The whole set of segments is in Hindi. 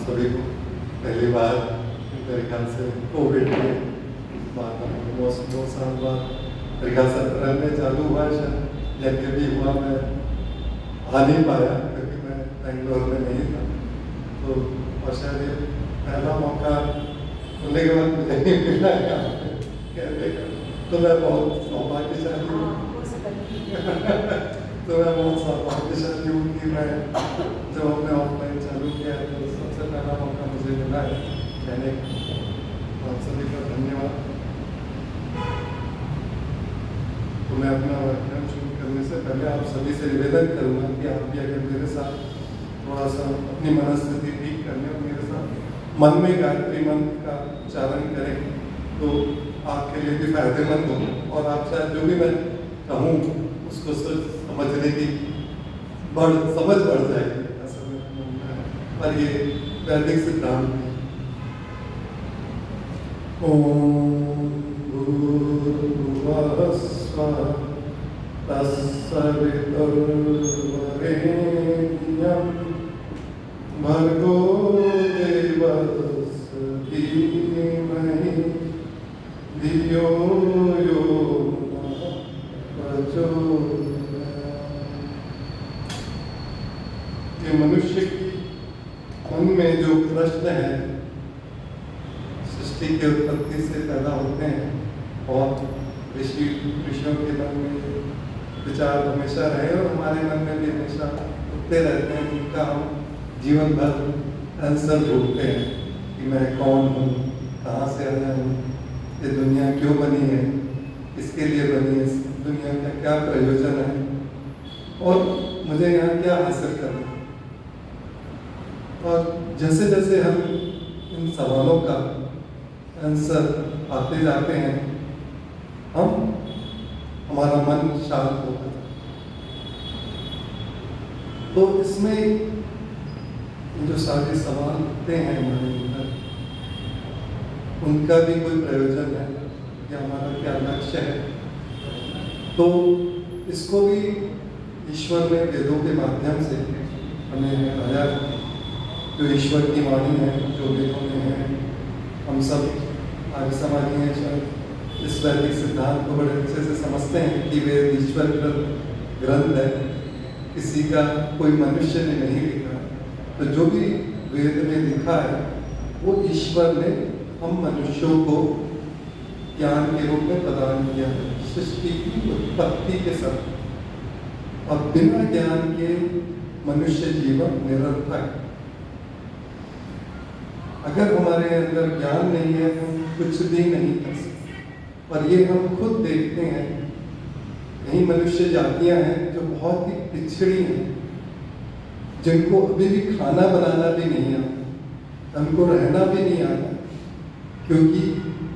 सभी को पहली बार मेरे ख्याल से कोविड के बाद ऑलमोस्ट 2 साल बाद मेरे ख्याल से अप्रैल में चालू हुआ है, शायद जब भी हुआ मैं आ नहीं पाया क्योंकि मैं बेंगलोर में नहीं था। तो और शायद ये पहला मौका खुलने के बाद मुझे नहीं मिला है यहाँ पे कहने का, तो मैं बहुत सौभाग्यशाली हूँ। तो मैं बहुत सौभाग्यशाली हूँ कि मैं जब हमने ऑफलाइन चालू किया है तो सबसे पहला मौका मुझे मिला है कहने का। आप सभी का धन्यवाद। तो मैं अपना व्याख्यान शुरू करने से पहले आप सभी से निवेदन करूँगा कि आप भी अगर मेरे साथ थोड़ा सा अपनी मनस्थिति ठीक करने और मेरे साथ मन में गायत्री मंत्र का उच्चारण करें तो आपके लिए भी फायदेमंद हो और आप शायद जो भी मैं कहूँ उसको समझने की समझ बढ़ जाएगी, ऐसा मेरा मानना है। और ये वैदिक सिद्धांत है। ओम भूर्भुवः स्वः तत्सवितुर्वरेण्यं भर्गो देवस्य धीमहि धियो यो नः प्रचोदयात्। ये मनुष्य की मन में जो प्रश्न है सृष्टि के उत्पत्ति से पैदा होते हैं और ऋषियों के मन में विचार हमेशा रहे और हमारे मन में भी हमेशा उठते रहते हैं, जिनका हम जीवन भर आंसर ढूंढते हैं कि मैं कौन हूँ, कहाँ से आया हूँ, ये दुनिया क्यों बनी है, किसके लिए बनी है, इस दुनिया का क्या प्रयोजन है और मुझे यहाँ क्या हासिल करना है। और जैसे जैसे हम इन सवालों का आंसर आते जाते हैं हमारा मन शांत होता है। तो इसमें जो सारे सवाल उठते हैं हमारे अंदर, उनका भी कोई प्रयोजन है या हमारा क्या लक्ष्य है, तो इसको भी ईश्वर ने वेदों के माध्यम से हमें बताया। जो ईश्वर की वाणी है, जो वेदों में है, हम सब आर्य समाजी हैं, शायद इस वैदिक सिद्धांत को बड़े अच्छे से समझते हैं कि वेद ईश्वर ग्रंथ है, किसी का कोई मनुष्य ने नहीं लिखा। तो जो भी वेद में लिखा है वो ईश्वर ने हम मनुष्यों को ज्ञान के रूप में प्रदान किया सृष्टि की उत्पत्ति के साथ। और बिना ज्ञान के मनुष्य जीवन निरर्थक। अगर हमारे अंदर ज्ञान नहीं है हम कुछ भी नहीं कर सकते। और ये हम खुद देखते हैं, कई मनुष्य जातियां हैं जो बहुत ही पिछड़ी हैं, जिनको अभी भी खाना बनाना भी नहीं आता, उनको रहना भी नहीं आता, क्योंकि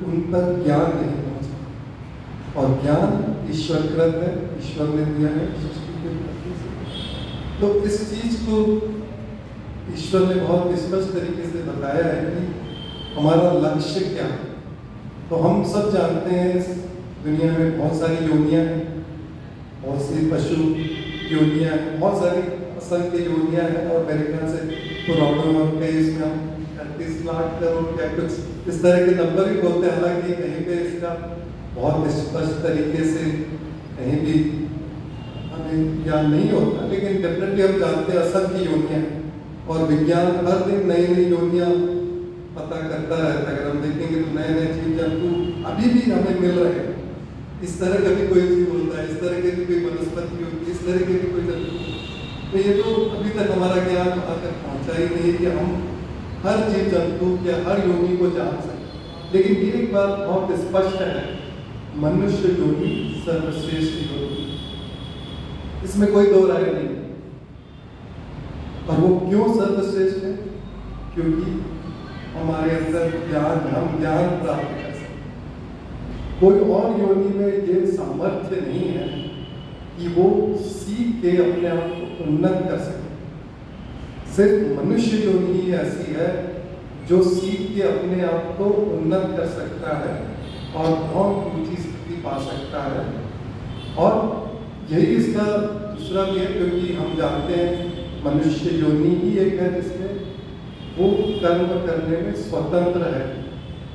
उन तक ज्ञान नहीं पहुंचा। और ज्ञान ईश्वर कृत है, ईश्वर ने दिया है सृष्टि के प्रति से। तो इस चीज को ईश्वर ने बहुत स्पष्ट तरीके से बताया है कि हमारा लक्ष्य क्या है। तो हम सब जानते हैं इस दुनिया में बहुत सारी योनियां हैं, बहुत सी पशु योनियां हैं, बहुत सारी असंख्य योनियां हैं। और मेरे ख्याल से पुराणों और कई इसमें हम 38 लाख करोड़ या कुछ इस तरह के नंबर भी बोलते हैं। हालांकि कहीं पे इसका बहुत स्पष्ट तरीके से कहीं भी हमें ज्ञान नहीं होता, लेकिन डेफिनेटली हम जानते हैं असंख्य योनियां। और विज्ञान हर दिन नई नई योनियां पता करता रहता है। अगर हम देखेंगे तो नए नए जीव जंतु अभी भी हमें मिल रहे हैं। इस तरह का भी कोई जीव होता है, इस तरह की भी कोई वनस्पति होती है, इस तरह के भी कोई जंतु। तो ये तो अभी तक हमारा ज्ञान वहाँ तक पहुँचा ही नहीं कि हम हर जीव जंतु या हर योनि को जान सकें। लेकिन ये एक बात बहुत स्पष्ट है, मनुष्य योनि सर्वश्रेष्ठ योनि, इसमें कोई दो राय नहीं। और वो क्यों सर्वश्रेष्ठ है? क्योंकि हमारे अंदर ज्ञान, हम ज्ञान प्राप्त कर सकते। कोई और योनि में ये सामर्थ्य नहीं है कि वो सीख के अपने आप को उन्नत कर सके। सिर्फ मनुष्य योनि ही ऐसी है जो सीख के अपने आप को उन्नत कर सकता है और बहुत ऊंची स्थिति पा सकता है। और यही इसका दूसरा भी है, क्योंकि हम जानते हैं मनुष्य योनि ही एक है जिसमें वो कर्म करने में स्वतंत्र है।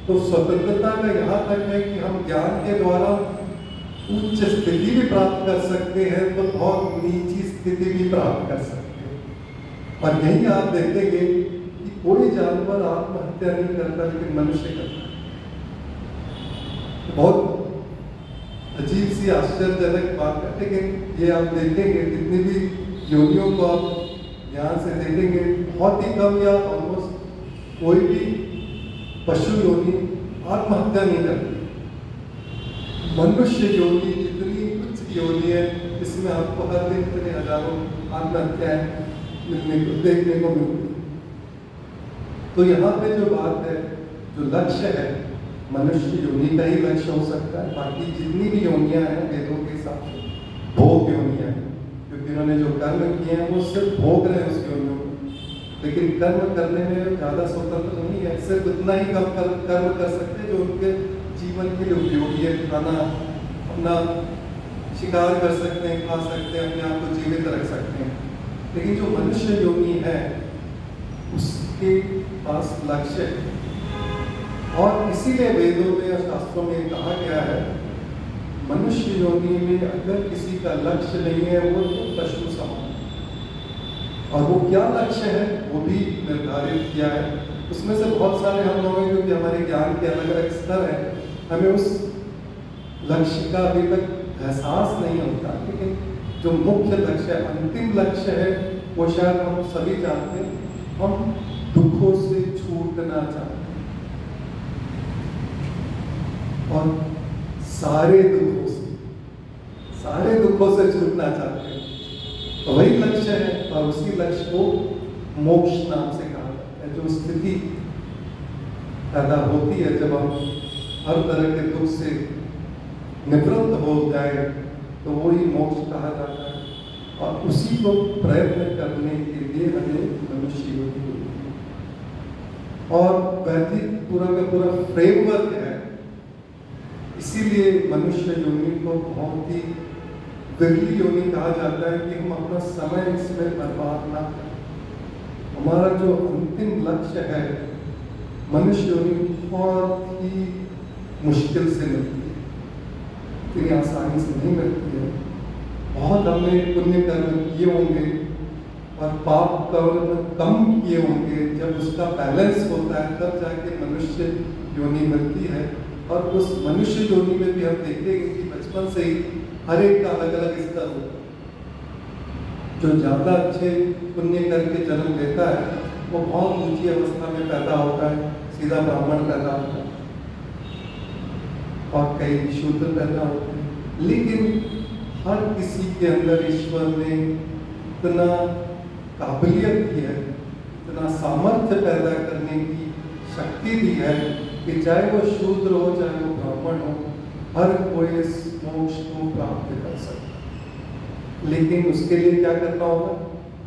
तो स्वतंत्रता का यहाँ तक है कि हम ज्ञान के द्वारा उच्च स्थिति भी प्राप्त कर सकते हैं, तो बहुत नीची स्थिति भी प्राप्त कर सकते हैं। और यही आप देखेंगे कि कोई जानवर आत्महत्या नहीं करता, लेकिन मनुष्य करता है। बहुत अजीब सी आश्चर्यजनक बात है, लेकिन ये आप देखेंगे जितनी भी योनियों को आप ध्यान से देखेंगे, बहुत ही कम या ऑलमोस्ट कोई भी पशु योनि आत्महत्या नहीं करती। मनुष्य योनि जितनी उच्च योनि है, इसमें आपको हर दिन इतने हजारों आत्महत्याएं देखने को मिलती है। तो यहाँ पे जो बात है, जो लक्ष्य है, मनुष्य योनि का ही लक्ष्य हो सकता है। बाकी जितनी भी योनियां हैं वेदों के हिसाब से भोग योनियां हैं, क्योंकि उन्होंने जो कर्म किए हैं वो सिर्फ भोग रहे हैं उस योनियों को, लेकिन कर्म करने में ज़्यादा स्वतंत्र नहीं है। सिर्फ उतना ही कम कर्म कर सकते हैं जो उनके जीवन के लिए उपयोगी है। खाना, अपना शिकार कर सकते हैं, खा सकते हैं, अपने आप को जीवित रख सकते हैं। लेकिन जो मनुष्य योनि है उसके पास लक्ष्य है, और इसीलिए वेदों में और शास्त्रों में कहा गया है मनुष्य योनि में अगर किसी का लक्ष्य नहीं है वो तो पशु समान। और वो क्या लक्ष्य है वो भी निर्धारित किया है। उसमें से बहुत सारे हम लोग हैं क्योंकि हमारे ज्ञान के अलग अलग स्तर हैं, हमें उस लक्ष्य का अभी तक एहसास नहीं होता। लेकिन जो मुख्य लक्ष्य है, अंतिम लक्ष्य है, वो शायद हम सभी जानते हैं। हम दुखों से छूटना चाहते हैं, और सारे दुखों से छूटना चाहते हैं। तो वही लक्ष्य है, और उसी लक्ष्य को मोक्ष नाम से कहा जाता है। जो स्थिति पैदा होती है जब हम हर तरह के दुख से निवृत्त हो जाए, तो वही मोक्ष कहा जाता है। और उसी को प्रयत्न करने के लिए हमें मनुष्य योनि मिलती है। और वैदिक पूरा का पूरा फ्रेमवर्क है, इसीलिए मनुष्य योनि को बहुत ही विरली योनि कहा जाता है कि हम अपना समय इसमें बर्बाद ना करें। हमारा जो अंतिम लक्ष्य है, मनुष्य योनि बहुत ही मुश्किल से मिलती है, इतनी आसानी से नहीं मिलती है। बहुत हमने पुण्य कर्म किए होंगे और पाप कर्म कम किए होंगे, जब उसका बैलेंस होता है तब जाके मनुष्य योनि मिलती है। और उस मनुष्य योनि में भी हम देखेंगे कि बचपन से ही हर एक का अलग अलग स्तर होता है। जो ज़्यादा अच्छे पुण्य करके जन्म लेता है वो बहुत ऊंची अवस्था में पैदा होता है, सीधा ब्राह्मण पैदा होता है, और कई शूद्र पैदा होते हैं। लेकिन हर किसी के अंदर ईश्वर ने इतना काबिलियत दी है, इतना सामर्थ्य पैदा करने की शक्ति दी है कि चाहे वो शूद्र हो चाहे वो ब्राह्मण हो, हर कोई इस मोक्ष को प्राप्त कर सकता है। लेकिन उसके लिए क्या करना होगा?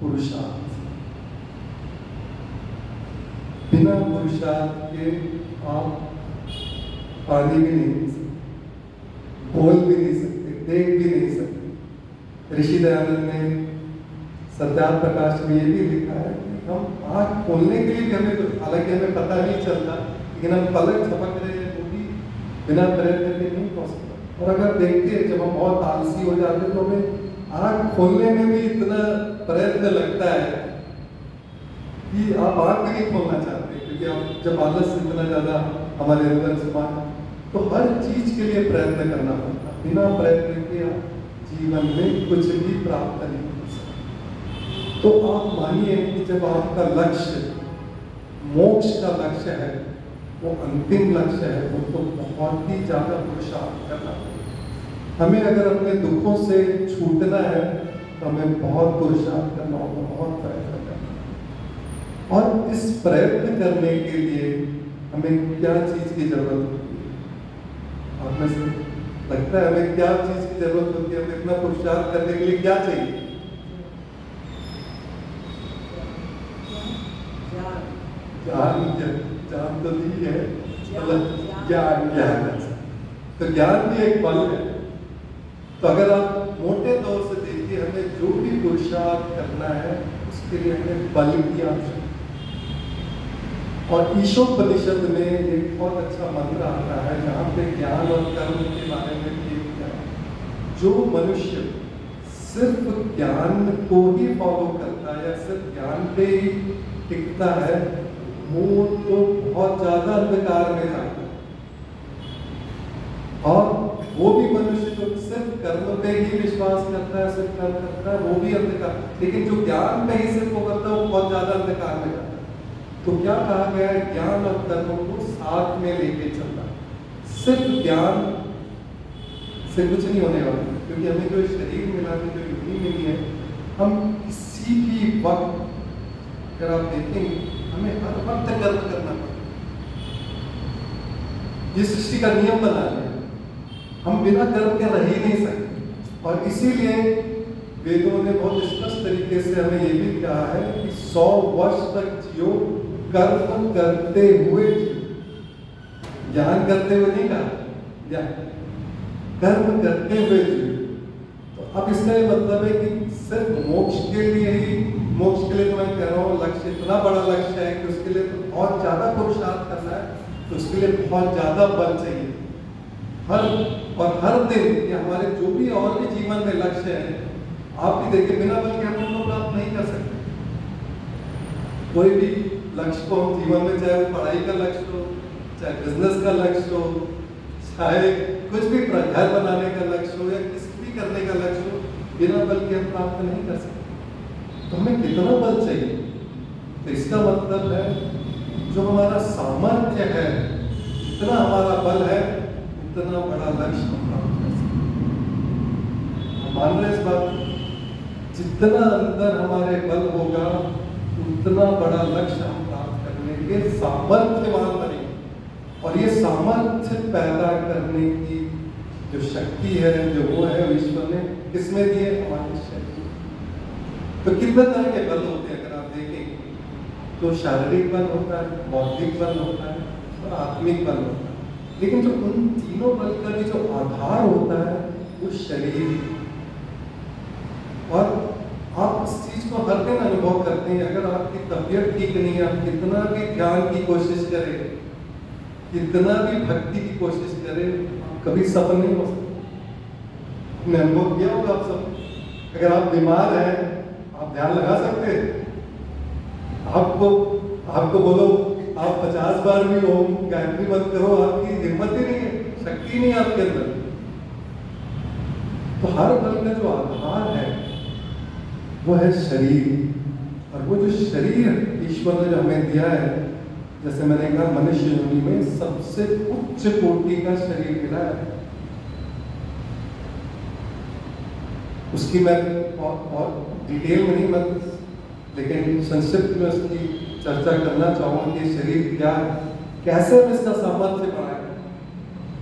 पुरुषार्थ। बिना पुरुषार्थ के आप पानी भी नहीं पी सकते, बोल भी नहीं सकते, देख भी नहीं सकते। ऋषि दयानंद ने सत्यार्थ प्रकाश में ये भी लिखा है कि हम आँख खोलने के लिए भी हमें, हालांकि हमें पता नहीं चलता, लेकिन हम पलक झपक रहे हैं वो भी बिना प्रयत्न के नहीं हो सकता। और अगर देखते हैं जब हम बहुत आलसी हो जाते हैं तो हमें आँख खोलने में भी इतना प्रयत्न लगता है कि आप आँख भी नहीं खोलना चाहते, क्योंकि आप जब आलस इतना ज़्यादा हमारे अंदर समा, तो हर चीज के लिए प्रयत्न करना पड़ता है। बिना प्रयत्न के आप जीवन में कुछ भी प्राप्त नहीं कर सकते। तो आप मानिए कि जब आपका लक्ष्य मोक्ष का लक्ष्य है, वो अंतिम लक्ष्य है, वो तो बहुत ही ज्यादा पुरुषार्थ करना पड़ेगा। हमें अगर अपने दुखों से छूटना है तो हमें बहुत पुरुषार्थ करना होगा, बहुत प्रयत्न करना। और इस प्रयत्न करने के लिए हमें क्या चीज की जरूरत होती है? आप में से लगता है हमें क्या चीज की जरूरत होती है? हमें इतना पुरुषार्थ करने के लिए क्या चाहिए? ज्ञान तो नहीं है, मतलब ज्ञान। तो ज्ञान भी एक बल है। तो अगर आप मोटे तौर से देखिए, हमें जो भी पुरुषार्थ करना है उसके लिए हमें बल की आवश्यकता। और ईशोपनिषद में एक बहुत अच्छा मंत्र आता है जहाँ पे ज्ञान और कर्म के बारे में भी किया है। जो मनुष्य सिर्फ ज्ञान को ही फॉलो करता है या सिर्फ ज्ञान पे ही टिकता है, वो तो बहुत ज्यादा अंधकार में जाता है। और वो भी मनुष्य जो सिर्फ कर्म पे ही विश्वास करता है, सिर्फ कर्म करता है, वो भी अंधकार। लेकिन जो ज्ञान पे ही सिर्फ वो करता है, वो बहुत ज्यादा अंधकार में जाता है। तो क्या कहा गया है? ज्ञान और कर्म को साथ में लेके चलना। सिर्फ ज्ञान से कुछ नहीं होने वाला, क्योंकि हमें जो शरीर मिला है, जो योनि मिली है, हम किसी भी वक्त, अगर आप देखेंगे, हमें हर वक्त कर्म करना पड़ता है। ये सृष्टि का नियम बना है, हम बिना कर्म के रह ही नहीं सकते। और इसीलिए वेदों ने बहुत स्पष्ट तरीके से हमें ये भी कहा है कि 100 वर्ष तक जियो, कर्म करते हुए जियो। ज्ञान करते हुए नहीं कहा, ज्ञान कर्म करते हुए जियो। तो अब इसका ये मतलब है कि सिर्फ मोक्ष के लिए ही, मोक्ष के लिए तो मैं कह रहा हूँ लक्ष्य इतना बड़ा लक्ष्य है कि उसके लिए तो बहुत ज्यादा पुरुषार्थ करना है, तो उसके लिए बहुत ज्यादा बल चाहिए। हर दिन या हमारे जो भी और भी जीवन में लक्ष्य है, आप भी देखिए, बिना बल के हम उनको प्राप्त नहीं कर सकते। कोई भी लक्ष्य को हम जीवन में, चाहे वो पढ़ाई का लक्ष्य हो, चाहे बिजनेस का लक्ष्य हो, चाहे कुछ भी घर बनाने का लक्ष्य हो या किसी भी करने का लक्ष्य हो, बिना बल के हम प्राप्त नहीं कर सकते। तो हमें कितना बल चाहिए? तो इसका मतलब है जो हमारा सामर्थ्य है, जितना हमारा बल है, उतना बड़ा लक्ष्य हम प्राप्त कर सकते हैं। हम मान रहे इस बात? जितना अंदर हमारे बल होगा, उतना बड़ा लक्ष्य हम प्राप्त करने के सामर्थ्यवान बनेंगे। और ये सामर्थ्य पैदा करने की जो शक्ति है, जो वो है, ईश्वर ने किसमें दी है? हमारे शरीर। तो कितने तरह के बल होते हैं अगर आप देखेंगे तो शारीरिक बल होता है, बौद्धिक बल होता है और आत्मिक बल होता है। लेकिन जो उन तीनों बल का भी जो आधार होता है, वो शरीर। और आप इस चीज को हर दिन अनुभव करते हैं। अगर आपकी तबीयत ठीक नहीं है, आप कितना भी ध्यान की कोशिश करें, कितना भी भक्ति की कोशिश करें, आप कभी सफल नहीं हो सकते। आपने अनुभव किया होगा आप सब। अगर आप बीमार हैं, आप ध्यान लगा सकते हैं? आपको बोलो आप 50 बार भी ओम गायत्री मत करो, आपकी हिम्मत ही नहीं है, शक्ति नहीं है आपके अंदर। तो हर बल का जो आधार है वो है शरीर। और वो जो शरीर ईश्वर ने जो हमें दिया है, जैसे मैंने कहा, मनुष्य योनि में सबसे उच्च कोटि का शरीर मिला है। उसकी मैं और डिटेल में नहीं, मैं लेकिन संक्षिप्त में उसकी चर्चा करना चाहूँगा कि शरीर क्या है, कैसे हम इसका सामर्थ्य बढ़ाएं,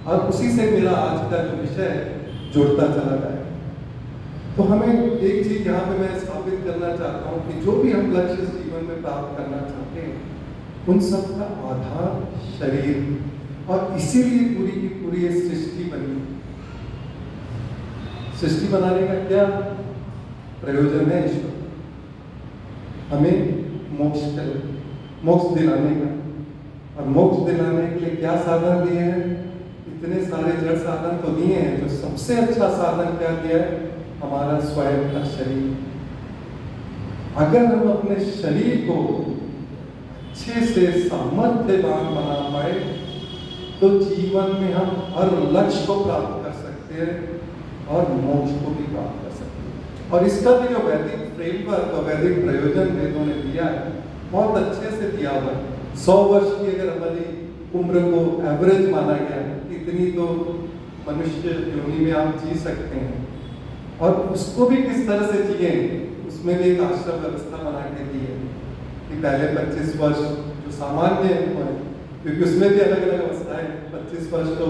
और उसी से मेरा आज का जो विषय है जुड़ता चला जाए। तो हमें एक चीज यहाँ पे मैं स्थापित करना चाहता हूँ कि जो भी हम लक्ष्य इस जीवन में प्राप्त करना चाहते हैं, उन सब का आधार शरीर। और इसीलिए पूरी की पूरी ये सृष्टि बनी। सृष्टि बनाने का क्या प्रयोजन है? ईश्वर हमें मोक्ष दिलाने का। और मोक्ष दिलाने के लिए क्या साधन दिए हैं? इतने सारे जड़ साधन तो दिए हैं। तो सबसे अच्छा साधन क्या दिया है? हमारा स्वयं का शरीर। अगर हम अपने शरीर को अच्छे से सामर्थ्यवान बना पाए, तो जीवन में हम हर लक्ष्य को प्राप्त कर सकते हैं और मोक्ष को भी प्राप्त कर सकते हैं। और इसका भी जो वैदिक फ्रेमवर्क और वैदिक प्रयोजन वेदों ने दिया है, बहुत अच्छे से दिया हुआ है। 100 वर्ष की अगर हमारी उम्र को एवरेज माना गया है, इतनी तो मनुष्य योनि में आप जी सकते हैं। और उसको भी किस तरह से जिए, उसमें भी एक आश्रम व्यवस्था बना के दी है कि पहले 25 वर्ष जो सामान्य है, क्योंकि उसमें भी अलग अलग अवस्थाएं, 25 वर्ष तो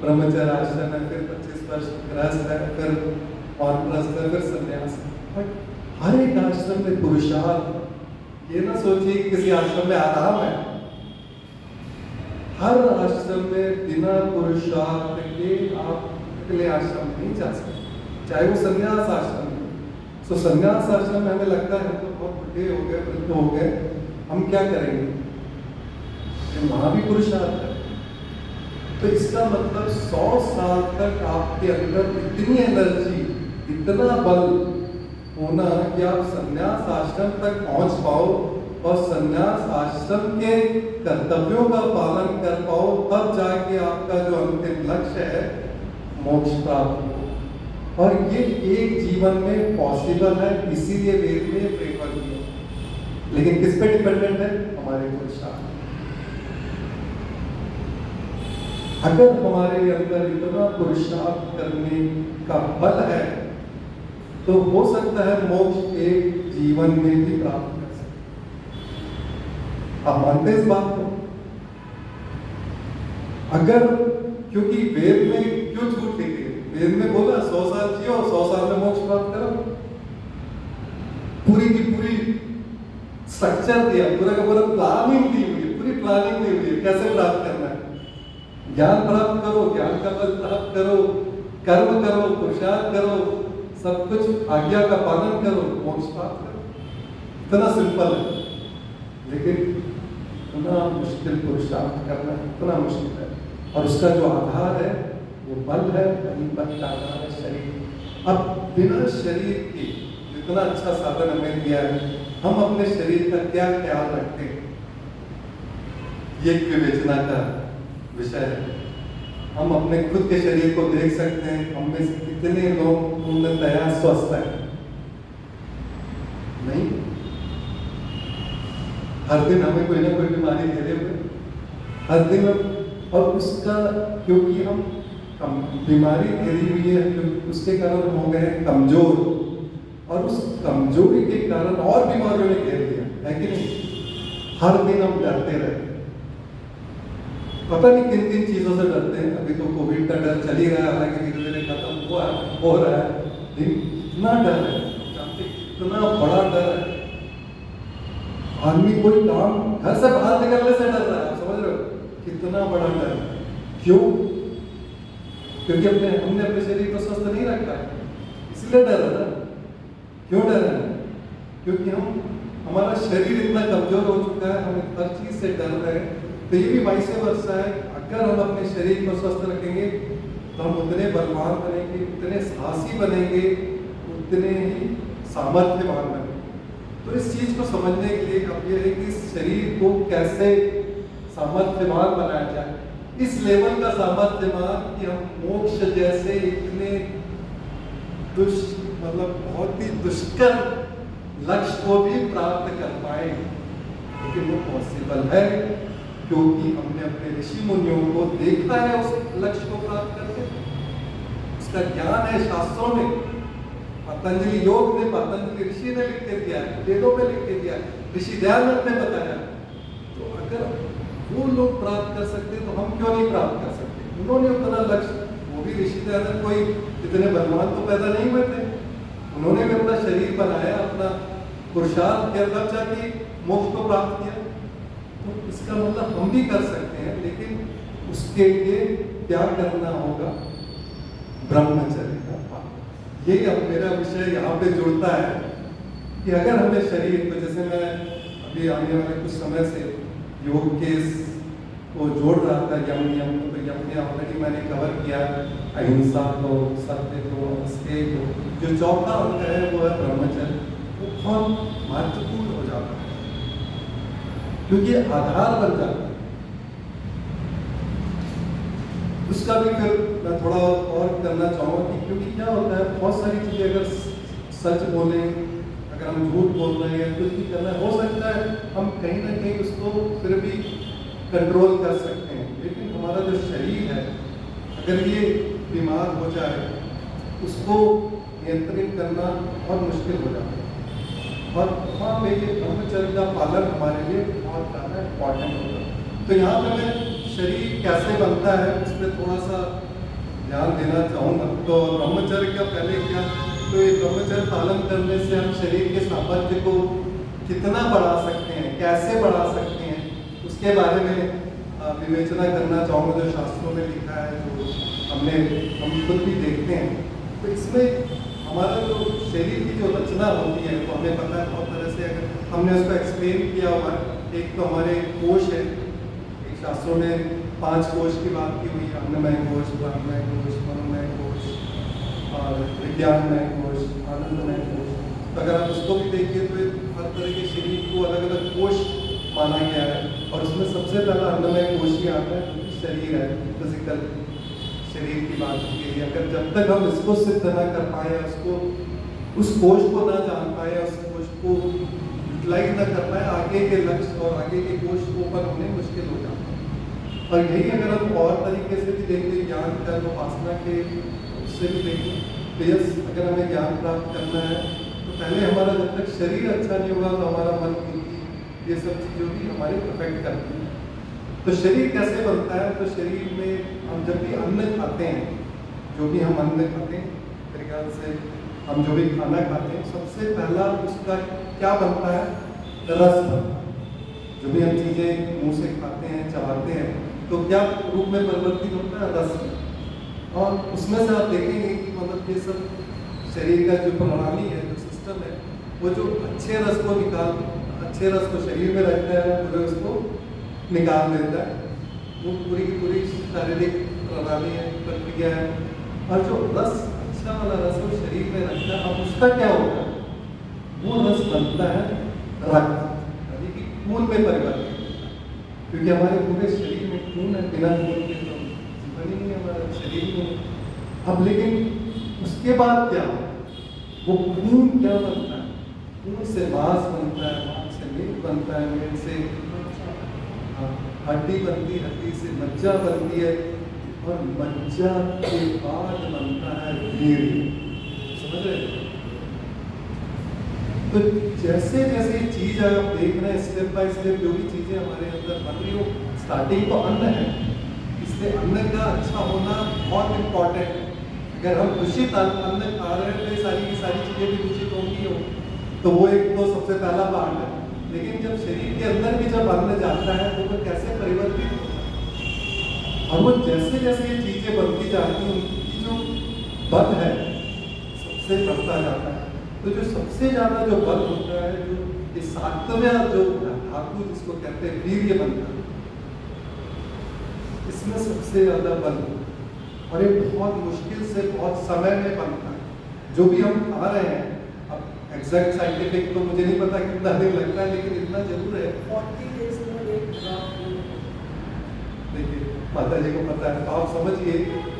ब्रह्मचर्य आश्रम है, फिर 25 वर्ष गृहस्थ है, फिर वानप्रस्थ है, फिर संन्यास। हर एक आश्रम में पुरुषार्थ। ये ना सोचिए कि किसी आश्रम में आराम है। हर आश्रम में बिना पुरुषार्थ के आप अगले आश्रम नहीं जा सकते, चाहे वो संन्यास आश्रम है। तो संन्यास आश्रम में हमें लगता है हम तो बहुत बुढ़े हो गए, वृद्ध हो गए, हम क्या करेंगे? लेकिन वहाँ भी पुरुषार्थ है। तो इसका मतलब 100 साल तक आपके अंदर इतनी एनर्जी, इतना बल होना कि आप संन्यास आश्रम तक पहुंच पाओ और संन्यास आश्रम के कर्तव्यों का पालन कर पाओ, तब जाके आपका जो अंतिम लक्ष्य है मोक्ष प्राप्त हो। और ये एक जीवन में पॉसिबल है, इसीलिए वेद में प्रेफर किया। लेकिन किस पे डिपेंडेंट है? हमारे पुरुषार्थ। अगर हमारे अंदर इतना पुरुषार्थ करने का बल है तो हो सकता है मोक्ष एक जीवन में भी प्राप्त कर सकते। आप मानते हैं इस बात को? अगर, क्योंकि वेद में क्यों छूट लिखी है? वेद में बोला 100 साल जियो, 100 साल में मोक्ष प्राप्त करो। पूरी की पूरी स्ट्रक्चर दिया, पूरा का पूरा प्लानिंग दी हुई है, पूरी प्लानिंग दी हुई है कैसे प्राप्त करना है। ज्ञान प्राप्त करो, ज्ञान का बल प्राप्त करो, कर्म करो, पुरुषार्थ करो, सब कुछ आज्ञा का पालन करो, मोक्ष प्राप्त करो। इतना सिंपल है, लेकिन इतना मुश्किल पुरुषार्थ करना इतना मुश्किल है। और उसका जो आधार है वो बल है, वही बल का आधार है शरीर। अब बिना शरीर के इतना अच्छा साधन हमें दिया है, हम अपने शरीर का क्या ख्याल रखते हैं, ये एक विवेचना का विषय है। हम अपने खुद के शरीर को देख सकते हैं, हम में से कितने लोग पूर्णतया स्वस्थ हैं? नहीं। हर दिन हमें कोई ना कोई बीमारी घेरे हुए, हर दिन। और उसका, क्योंकि हम बीमारी घेरी हुई है, उसके कारण हम हो गए कमजोर, और उस कमजोरी के कारण और बीमारियों ने घेर लिया है कि नहीं? हर दिन हम डरते रहते, पता नहीं किन किन चीजों से डरते हैं। अभी तो कोविड का डर चल ही रहा है, हालांकि धीरे धीरे खत्म हो रहा है, लेकिन इतना डर है, इतना बड़ा डर है। आदमी कोई काम घर से बाहर निकलने से डर रहा है, आप समझ रहे हो? कितना बड़ा डर है। क्यों? क्योंकि हमने अपने शरीर को स्वस्थ नहीं रखा है, इसलिए डर है ना। क्यों डर है? क्योंकि हमारा शरीर इतना कमजोर हो चुका है, हम हर चीज से डर रहे हैं। तो ये भी वाइस वर्सा है। अगर हम अपने शरीर को स्वस्थ रखेंगे तो हम उतने बलवान बनेंगे, उतने साहसी बनेंगे, उतने ही सामर्थ्यवान बनेंगे। तो इस चीज को समझने के लिए अब ये है कि शरीर को कैसे सामर्थ्यवान बनाया जाए, इस लेवल का सामर्थ्यवान कि हम मोक्ष जैसे इतने मतलब बहुत ही दुष्कर लक्ष्य को भी प्राप्त कर पाए। लेकिन वो पॉसिबल है क्योंकि हमने अपने ऋषि मुनियों को देखा है उस लक्ष्य को प्राप्त करके। उसका ज्ञान है शास्त्रों में, पतंजलि योग ने, पतंजलि ऋषि ने लिख के दिया है, वेदों में लिख के दिया, ऋषि दयानंद ने बताया। तो अगर वो लोग प्राप्त कर सकते तो हम क्यों नहीं प्राप्त कर सकते? उन्होंने उतना लक्ष्य, वो भी ऋषि दयानंद कोई इतने बलवान तो पैदा नहीं हुए थे, उन्होंने भी अपना शरीर बनाया, अपना पुरुषार्थ किया, तब जाके मोक्ष को प्राप्त किया। तो इसका मतलब हम भी कर सकते हैं, लेकिन उसके लिए क्या करना होगा? ब्रह्मचर्य का पालन। ये अब मेरा विषय यहाँ पे जुड़ता है कि अगर हमें शरीर को, जैसे मैं अभी आने वाले कुछ समय से योग के को जोड़ रहा था, यम नियम को, तो यम ने ऑलरेडी मैंने कवर किया, अहिंसा को, सत्य को, अस्तेय को। जो चौथा अंग है वो है ब्रह्मचर्य। वो बहुत महत्वपूर्ण हो जाता है क्योंकि आधार बन जाता है उसका। भी फिर मैं थोड़ा और करना चाहूँगा कि क्योंकि क्या होता है, बहुत सारी चीज़ें अगर सच बोलें, अगर हम झूठ बोल रहे हैं, कुछ भी करना है, हो सकता है हम कहीं ना कहीं उसको फिर भी कंट्रोल कर सकते हैं। लेकिन हमारा जो शरीर है, अगर ये बीमार हो जाए, उसको नियंत्रित करना बहुत मुश्किल हो जाता है। और वहाँ पे ये ब्रह्मचर्य का पालन हमारे लिए बहुत ज़्यादा इम्पॉर्टेंट होता है। तो यहाँ पे मैं शरीर कैसे बनता है उस पर थोड़ा सा ध्यान देना चाहूँगा। तो ब्रह्मचर्य का पहले क्या, तो ये ब्रह्मचर्य पालन करने से हम शरीर के सामर्थ्य को कितना बढ़ा सकते हैं, कैसे बढ़ा सकते हैं, उसके बारे में विवेचना करना चाहूँगा। जो शास्त्रों में लिखा है, जो हम खुद भी देखते हैं, तो इसमें हमारा जो शरीर की जो रचना होती है वो हमें पता है बहुत तरह से। अगर हमने उसको एक्सप्लेन किया हुआ है, एक तो हमारे कोश है, एक शास्त्रों में 5 कोश की बात की हुई है, अन्नमय कोश, प्राणमय कोश, मनोमय कोश और विज्ञानमय कोश, आनंदमय कोश। तो अगर आप उसको भी देखिए तो हर तरह के शरीर को अलग अलग कोश माना गया है, और उसमें सबसे पहला अन्नमय कोश ही आता है, क्योंकि शरीर है, फिजिकल शरीर की बात की गई है। अगर जब तक हम इसको सिद्ध ना कर पाए, उसको उस कोश को ना जान पाए, उस कोश को यूटिलाइज ना कर पाए, आगे के लक्ष्य और आगे के कोश ओपन होने मुश्किल हो जाता है। और यही अगर हम और तरीके से भी देखें, ज्ञान कर्म उपासना के उससे भी देखें तो यस, अगर हमें ज्ञान प्राप्त करना है तो पहले हमारा जब तक शरीर अच्छा नहीं होगा तो हमारा मन, बुद्धि, ये सब चीज़ों भी हमारे अफेक्ट करती हैं। तो शरीर कैसे बनता है? तो शरीर में हम जब भी अन्न खाते हैं, जो भी हम अन्न खाते हैं, मेरे ख्याल से हम जो भी खाना खाते हैं, सबसे पहला उसका क्या बनता है? रस बनता है। जो भी हम चीज़ें मुंह से खाते हैं, चबाते हैं, तो क्या रूप में परिवर्तित होता है? रस में। और उसमें से आप देखेंगे कि मतलब ये सब शरीर का जो प्रणाली है, जो सिस्टम है, वो जो अच्छे रस को शरीर में रखता है, पूरे उसको निकाल देता है। वो पूरी की पूरी शारीरिक प्रणाली है, प्रक्रिया है। और जो रस, अच्छा वाला रस वो शरीर में रखता है, अब उसका क्या होता है? वो रस बनता है रक्त, यानी कि खून में परिवर्तित होता है। क्योंकि हमारे पूरे शरीर में खून है, बिना खून के तो जीवन ही नहीं है हमारा शरीर में। अब लेकिन उसके बाद क्या होता है? वो खून क्या बनता है? खून से मांस बनता है, मांस से मीट बनता है, मीट से हड्डी बनती है, हड्डी से मज्जा बनती है, और मज्जा के बाद बनता है वीर्य। समझ रहे? तो जैसे जैसे चीज आप देख रहे हैं, स्टेप बाय स्टेप जो भी चीजें हमारे अंदर बन रही हो, स्टार्टिंग तो अन्न है, इसलिए अन्न का अच्छा होना बहुत इम्पोर्टेंट है। अगर हम दूषित अन्न खा रहे हैं तो ये सारी की सारी चीजें भी दूषित होंगी हो, तो वो एक तो सबसे पहला पार्ट है। लेकिन जब शरीर के अंदर भी जब अन्न जाता है तो वो कैसे परिवर्तित होता है, और वो जैसे जैसे ये चीजें बनती जाती हैं, उनकी जो बल है सबसे बढ़ता जाता है। तो जो सबसे ज्यादा जो बल होता है, जो ये सातवां जो धातु जिसको कहते हैं वीर्य बनता है, इसमें सबसे ज्यादा बल होता है, और ये बहुत मुश्किल से बहुत समय में बनता है। जो भी हम खा रहे हैं, एग्जैक्ट साइंटिफिक तो मुझे नहीं पता कितना दिन लगता है, लेकिन इतना जरूर है 40 डेज में एक ड्रॉप। देखिए माता जी को पता है, तो आप समझिए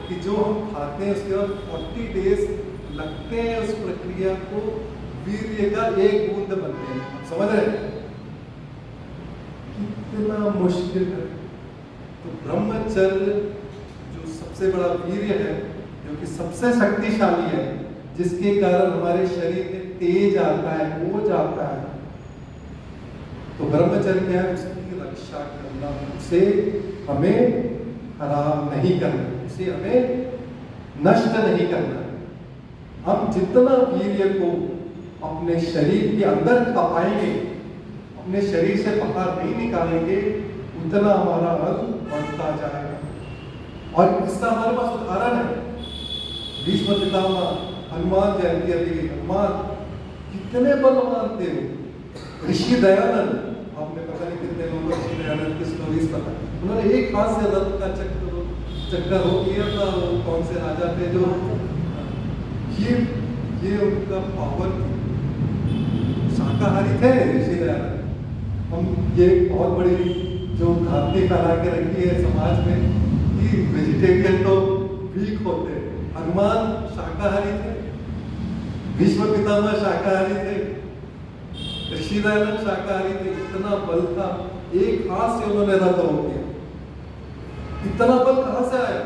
कि जो हम खाते हैं उसके बाद 40 डेज लगते हैं उस प्रक्रिया को वीर्य का एक बूंद बनने में। आप समझ रहे हैं कितना मुश्किल है? तो ब्रह्मचर्य जो सबसे बड़ा वीर्य है, जो कि सबसे शक्तिशाली है, जिसके कारण हमारे शरीर में तेज आता है, ओज आता है, तो ब्रह्मचर्य क्या है? उसकी रक्षा करना, उसे हमें खराब नहीं करना, उसे हमें नष्ट नहीं करना। हम जितना वीर्य को अपने शरीर के अंदर खपाएंगे, अपने शरीर से बाहर नहीं निकालेंगे, उतना हमारा बल बढ़ता जाएगा। और इसका हमारे पास उदाहरण है, भीष्म पितामह, हनुमान जयंती अभी गई, हनुमान कितने बलवान थे। ऋषि दयानंद, आपने पता नहीं कितने लोगों को ऋषि दयानंद की स्टोरीज पता, उन्होंने एक हाथ से रथ का चक्कर हो किया था। कौन से राजा थे जो ये उनका पावर थी। शाकाहारी थे ऋषि दयानंद। हम ये बहुत बड़ी जो भ्रांति फैला के रखी है समाज में कि वेजिटेरियन तो वीक होते हैं। हनुमान शाकाहारी थे, भीष्म पितामह शाकाहारी थे, ऋषि दयानंद शाकाहारी थे। इतना बल था, एक हाथ से उन्होंने रथ रोक दिया। इतना बल कहां से आया?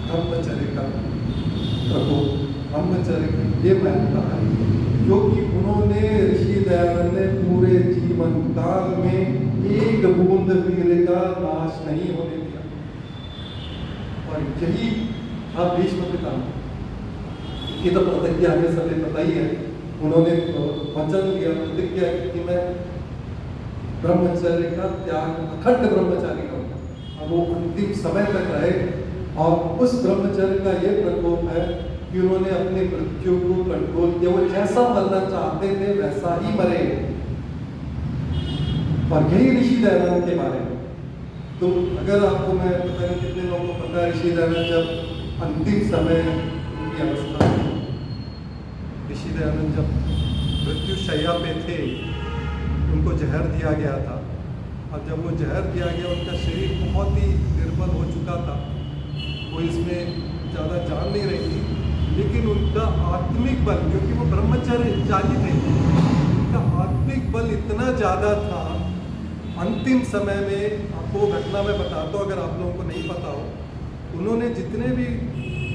ब्रह्मचर्य का प्रकोप, ब्रह्मचर्य की ये महत्ता है, क्योंकि उन्होंने, ऋषि दयानंद ने पूरे जीवन काल में एक बूंद वीर्य का नाश नहीं होने दिया। और यही था भीष्म पितामह की तो प्रतिज्ञा हमें सभी पता ही है। उन्होंने वचन दिया, प्रतिज्ञा कि मैं ब्रह्मचर्य का त्याग, अखंड ब्रह्मचारी करूंगा, और वो अंतिम समय तक रहे। और उस ब्रह्मचर्य का ये प्रकोप है कि उन्होंने अपनी मृत्यु को कंट्रोल किया। वो जैसा मरना चाहते थे वैसा ही मरे। और यही ऋषि दयानंद के बारे में तो अगर आपको, मैं पता नहीं कितने लोगों को पता है, ऋषि दयानंद जब अंतिम समय उनकी अवस्था थी, ऋषि दयानंद जब मृत्यु शैया पे थे, उनको जहर दिया गया था, और जब वो जहर दिया गया उनका शरीर बहुत ही निर्बल हो चुका था, वो इसमें ज़्यादा जान नहीं रही थी, लेकिन उनका आत्मिक बल, क्योंकि वो ब्रह्मचारी थे, उनका आत्मिक बल इतना ज़्यादा था, अंतिम समय में, आपको घटना में बताता हूँ अगर आप लोगों को नहीं पता हो, उन्होंने जितने भी,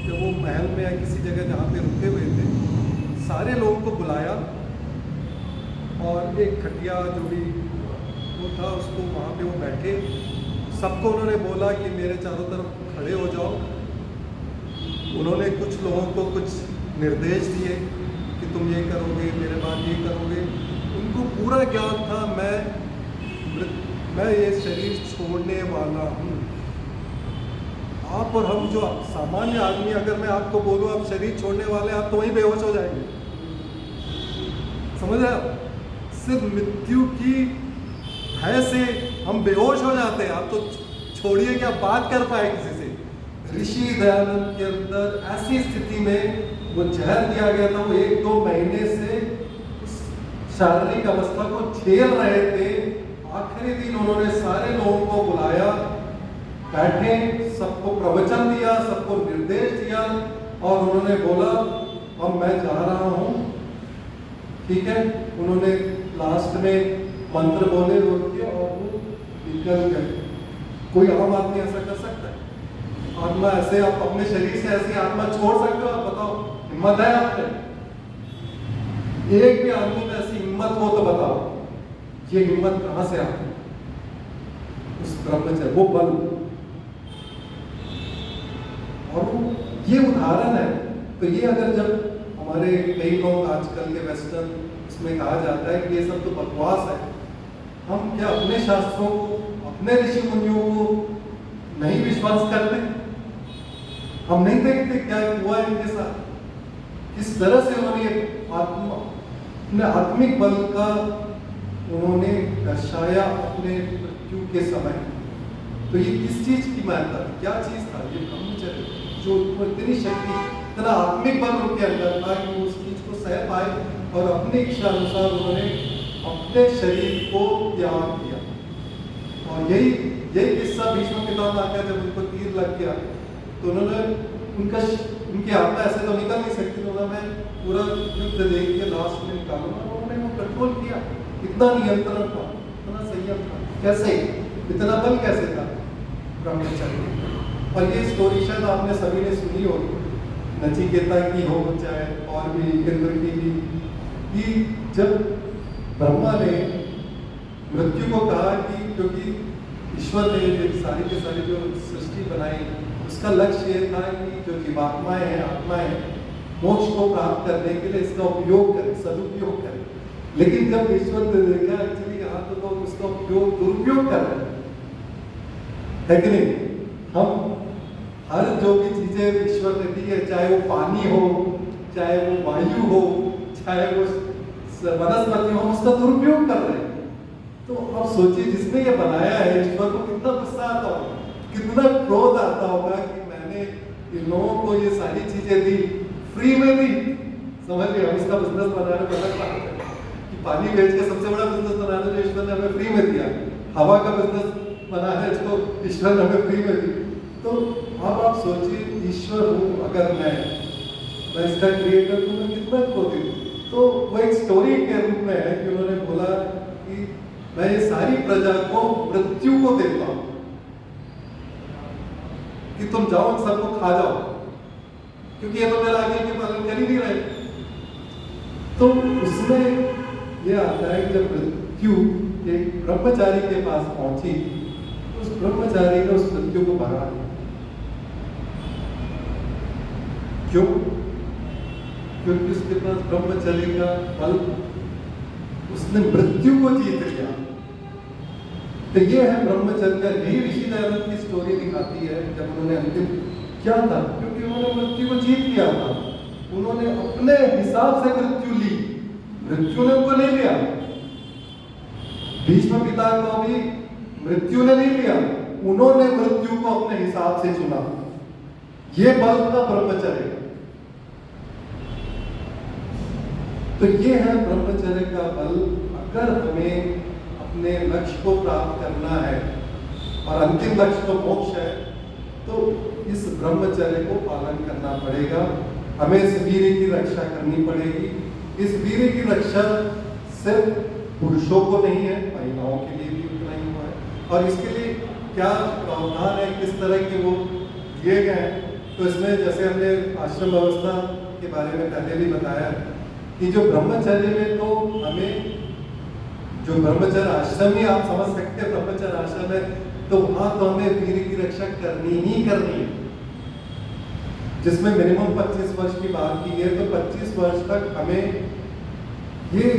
जब वो महल में या किसी जगह जहाँ पे रुके हुए थे, सारे लोगों को बुलाया और एक खटिया जो भी वो था उसको वहाँ पे वो बैठे, सबको उन्होंने बोला कि मेरे चारों तरफ खड़े हो जाओ। उन्होंने कुछ लोगों को कुछ निर्देश दिए कि तुम ये करोगे, मेरे बाद ये करोगे। उनको पूरा ज्ञान था मैं ये शरीर छोड़ने वाला हूँ। आप और हम जो सामान्य आदमी, अगर मैं आपको बोलूँ आप शरीर छोड़ने वाले, आप तो वहीं बेहोश हो जाएंगे, समझ रहे हो? सिर्फ मृत्यु की भय से हम बेहोश हो जाते हैं। आप तो छोड़िए कि आप बात कर पाए किसी से। ऋषि दयानंद के अंदर ऐसी स्थिति में वो जहर दिया गया था, वो 1-2 महीने से उस शारीरिक अवस्था को झेल रहे थे। आखिरी दिन उन्होंने सारे लोगों को बुलाया, बैठे, सबको प्रवचन दिया, सबको निर्देश दिया, और उन्होंने बोला अब मैं जा रहा हूँ, ठीक है। उन्होंने लास्ट में मंत्र बोले रोक के और वो निकल गए। कोई आम आदमी ऐसा कर सकता है? आत्मा ऐसे, आप अपने शरीर से ऐसी आत्मा छोड़ सकते हो? आप बताओ, हिम्मत है आप में? एक भी आदमी में ऐसी हिम्मत हो तो बताओ, ये हिम्मत कहां से आती है? उस ब्रह्मचर्य, वो बल, और वो ये उदाहरण है। तो ये अगर जब हमारे कई लोग आजकल के वेस्टर्न उसमें कहा जाता है कि ये सब तो बकवास है, हम क्या अपने शास्त्रों को, अपने ऋषि मुनियों को नहीं विश्वास करते? हम नहीं देखते क्या हुआ इनके साथ, किस तरह से उन्होंने अपने आत्मिक बल का उन्होंने दर्शाया अपने मृत्यु के समय। तो ये किस चीज की महत्ता थी, क्या चीज था? ये ब्रह्मचर्य, जो इतनी शक्ति, इतना आत्मिक बल उनके अंदर था कि वो उस चीज को सह पाए और अपनी इच्छा अनुसार उन्होंने अपने शरीर को त्याग किया। और यही किस्सा भीष्म पितामह का, जब उनको तीर लग गया तो उन्होंने उनकी आत्मा ऐसे तो निकल नहीं सकती, तो मैं पूरा युद्ध देख के लास्ट में निकालूंगा। उन्होंने वो कंट्रोल किया, इतना नियंत्रण था, इतना संयम था। कैसे? इतना बल कैसे था? ब्रह्मचर्य। और ये स्टोरी शायद आपने सभी ने सुनी होगी, नचिकेता की हो चाहे और भी इंद्र की भी, कि जब ब्रह्मा ने मृत्यु को कहा कि क्योंकि ईश्वर ने सारी के सारी जो सृष्टि बनाई, उसका लक्ष्य ये था कि जो जीवात्माएं हैं, आत्माएं, मोक्ष को प्राप्त करने के लिए इसका उपयोग करें, सदुपयोग करें। लेकिन जब ईश्वर ने देखा एक्चुअली यहाँ तो लोग उसका उपयोग, दुरुपयोग कर रहे हैं, कि नहीं? हम हर जो भी चीजें ईश्वर ने दी है, चाहे वो पानी हो, चाहे वो वायु हो, चाहे वो वनस्पति हो, उसका दुरुपयोग कर रहे हैं। तो अब सोचिए, जिसने ये बनाया है, ईश्वर को कितना गुस्सा आता होगा, कितना क्रोध आता होगा कि मैंने इन लोगों को ये सारी चीजें दी, फ्री में दी। समझ लिया, हम इसका बिजनेस बना रहे हैं कि पानी बेच के सबसे बड़ा बिजनेस बना रहे जो ईश्वर ने हमें फ्री में दिया। हवा का बिजनेस बना है जो ईश्वर ने हमें फ्री में दी। तो अब आप सोचिए, ईश्वर हूँ अगर मैं इसका क्रिएटर हूँ, मैं कितना क्रोधित हूँ। तो वो एक स्टोरी के रूप में है कि उन्होंने बोला कि मैं ये सारी प्रजा को मृत्यु को देता हूँ कि तुम जाओ इन सबको खा जाओ, क्योंकि ये तो मेरा आगे के पालन कर ही नहीं रहे। तो उसमें ये आता है कि जब मृत्यु एक ब्रह्मचारी के पास पहुंची, उस ब्रह्मचारी ने उस मृत्यु को भगा दिया। क्यों? क्योंकि उसके पास ब्रह्मचर्य का बल, उसने मृत्यु को जीत लिया। तो ये है ब्रह्मचर्य का। यही ऋषि दयानंद की स्टोरी दिखाती है, जब उन्होंने अंतिम क्या था, क्योंकि उन्होंने मृत्यु को जीत लिया था। उन्होंने अपने हिसाब से मृत्यु ली, मृत्यु ने उनको नहीं लिया। भीष्म पिता को भी मृत्यु ने नहीं लिया, उन्होंने मृत्यु को अपने हिसाब से चुना। ये बल था ब्रह्मचर्य। तो ये है ब्रह्मचर्य का बल। अगर हमें अपने लक्ष्य को प्राप्त करना है और अंतिम लक्ष्य तो मोक्ष है, तो इस ब्रह्मचर्य को पालन करना पड़ेगा। हमें इस वीर्य की रक्षा करनी पड़ेगी। इस वीर्य की रक्षा सिर्फ पुरुषों को नहीं है, महिलाओं के लिए भी उतना ही हुआ है। और इसके लिए क्या प्रावधान है, किस तरह के वो दिए गए हैं, तो इसमें जैसे हमने आश्रम व्यवस्था के बारे में पहले भी बताया कि जो ब्रह्मचर्य में तो हमें जो ब्रह्मचर्य आश्रम ही आप समझ सकते हैं, ब्रह्मचर्य आश्रम है तो वहां तो हमें वीर्य की रक्षा करनी ही करनी है, जिसमें मिनिमम 25 वर्ष की बात की है। तो 25 वर्ष तक हमें ये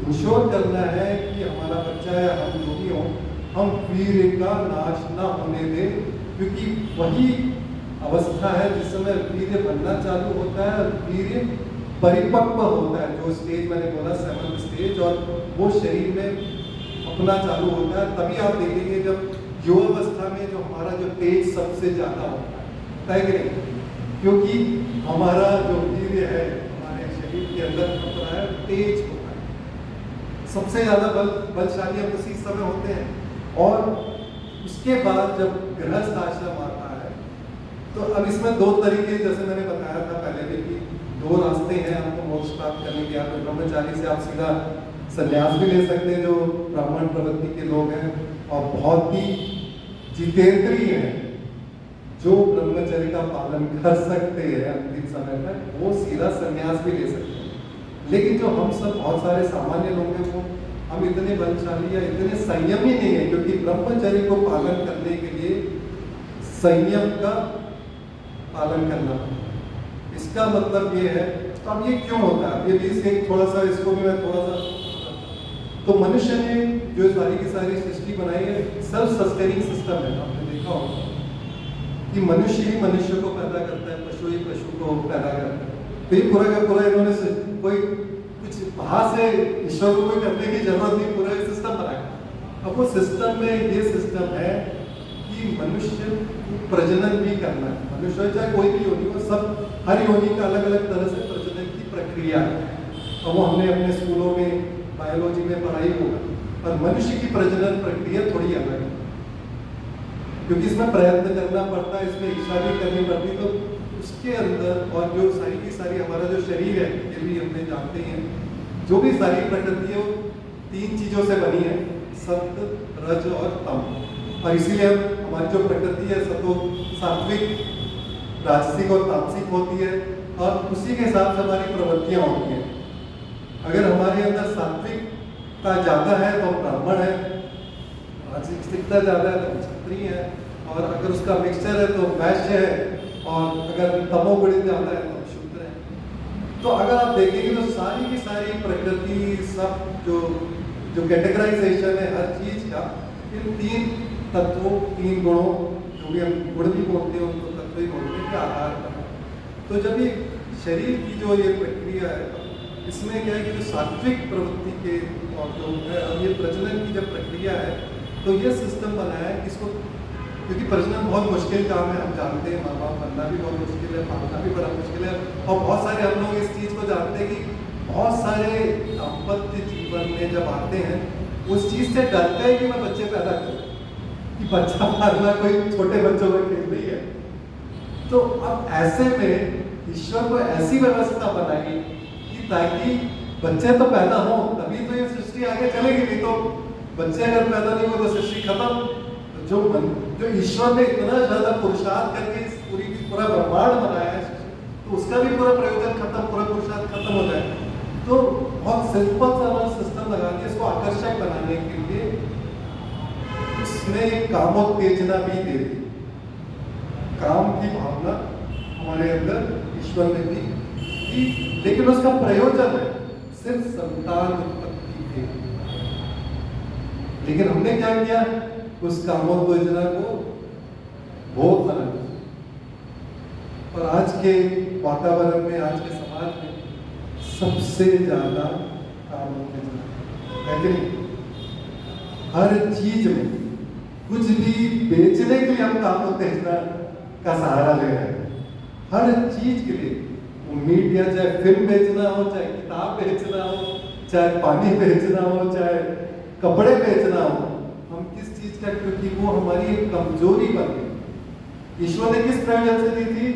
इंश्योर करना है कि हमारा बच्चा या हम जो भी हों, हम वीर्य का नाश ना होने दें, क्योंकि वही अवस्था है जिस समय वीर्य बनना चालू होता है, वीर्य परिपक्व होता है, जो स्टेज मैंने बोला 7th स्टेज, और वो शरीर में अपना चालू होता है। तभी आप देखेंगे जब युवावस्था में जो हमारा जो तेज सबसे ज्यादा होता है कि नहीं, क्योंकि हमारा जो वीर्य है हमारे शरीर के अंदर खप रहा है, तेज होता है, सबसे ज्यादा बलशाली हम उसी समय होते हैं। और उसके बाद जब गृहस्थ आश्रम आता है, तो अब इसमें दो तरीके, जैसे मैंने बताया था पहले भी कि दो रास्ते हैं आपको मोक्ष प्राप्त करने के। आप ब्रह्मचारी से आप सीधा संन्यास भी ले सकते हैं, जो ब्राह्मण प्रवृत्ति के लोग हैं और बहुत ही जितेंद्रिय हैं, जो ब्रह्मचर्य का पालन कर सकते हैं अंतिम समय तक, वो सीधा संन्यास भी ले सकते हैं। लेकिन जो हम सब बहुत सारे सामान्य लोग हैं, वो हम इतने बलशाली या इतने संयमी नहीं है, क्योंकि ब्रह्मचर्य को पालन करने के लिए संयम का पालन करना। इसका मतलब ये है, तो अब ये क्यों होता है, ये भी से थोड़ा सा, इसको भी मैं थोड़ा सा, तो मनुष्य ने जो सारी की सारी सृष्टि बनाई है, सेल्फ सस्टेनिंग सिस्टम है। आपने देखा होगा कि मनुष्य ही मनुष्य को पैदा करता है, पशु ही पशु को पैदा करता है। तो ये पूरा का पूरा इन्होंने कोई कुछ बाहर से ईश्वर को कोई करने की जरूरत नहीं, पूरा एक सिस्टम बनाया। अब वो सिस्टम में ये सिस्टम है कि मनुष्य प्रजनन भी करना है। मनुष्य चाहे कोई भी योनि हो, सब हर योनि का अलग अलग तरह से प्रजनन की प्रक्रिया है। अब वो हमने अपने स्कूलों में बायोलॉजी में पढ़ाई होगा, पर मनुष्य की प्रजनन प्रक्रिया थोड़ी अलग है, क्योंकि इसमें प्रयत्न करना पड़ता है, इसमें इच्छा भी करनी पड़ती। तो उसके अंदर और जो सारी की सारी हमारा जो शरीर है, ये भी हमने जानते हैं, जो भी सारी प्रकृति है वो 3 चीजों से बनी है, सत्व, रज और तम। और इसीलिए हमारी जो प्रकृति है सतो सात्विक, राजसिक और तामसिक होती है, और उसी के हिसाब से हमारी प्रवृत्तियां होती हैं। अगर हमारे अंदर सात्विकता ज्यादा है तो हम ब्राह्मण है, राजसिकता ज्यादा है तो हम क्षत्रिय है, और अगर उसका मिक्सचर है तो वैश्य है, और अगर तमोगुण ज्यादा है तो हम शूद्र है। तो अगर आप देखेंगे तो सारी की सारी प्रकृति, सब जो कैटेगराइजेशन है हर चीज का, इन 3 तत्वों, 3 गुणों, जो भी हम गुण भी बोलते हैं उनको तत्व ही बोलते हैं, के आधार पर। तो जब ये शरीर की जो ये प्रक्रिया है, इसमें क्या है कि जो सात्विक प्रवृत्ति के और जो है, अब ये प्रजनन की जब प्रक्रिया है, तो ये सिस्टम बनाया है इसको, क्योंकि प्रजनन बहुत मुश्किल काम है, हम जानते हैं, माँ बाप बनना भी बहुत मुश्किल है, पालना भी बड़ा मुश्किल है। और बहुत सारे हम लोग इस चीज़ को जानते हैं कि बहुत सारे दाम्पत्य जीवन में जब आते हैं, उस चीज़ से डरते हैं कि मैं बच्चे पैदा करूँ, कि बच्चा पालना कोई छोटे बच्चों का खेल नहीं है। तो अब ऐसे में ईश्वर को ऐसी व्यवस्था बनाई कि ताकि बच्चे तो पैदा हो, तभी तो ये सृष्टि आगे चलेगी, नहीं तो बच्चे अगर पैदा नहीं हो तो सृष्टि खत्म। जो ईश्वर ने इतना ज्यादा पुरुषार्थ करके इस पूरा ब्रह्मांड बनाया है, तो उसका भी पूरा प्रयोजन खत्म, पूरा पुरुषार्थ खत्म हो जाए। तो बहुत सिंपल सा सिस्टम लगा दिया इसको आकर्षक बनाने के लिए, उसने एक कामोत्तेजना भी दे दी। काम की भावना हमारे अंदर ईश्वर ने दी, लेकिन उसका प्रयोजन है सिर्फ संतान उत्पत्ति के। लेकिन हमने क्या किया, उस कामोत्तेजना को भोग बना दिया। और आज के वातावरण में, आज के समाज में सबसे ज्यादा कामोत्तेजना है कि नहीं? हर चीज में कुछ भी बेचने के लिए हम काम उत्तेजना का सहारा ले रहे हैं। हर चीज के लिए, वो मीडिया, चाहे फिल्म बेचना हो, चाहे किताब बेचना हो, चाहे पानी बेचना हो, चाहे कपड़े बेचना हो, हम किस चीज का, क्योंकि वो हमारी एक कमजोरी बन गई। ईश्वर ने किस प्रयोजन से दी थी?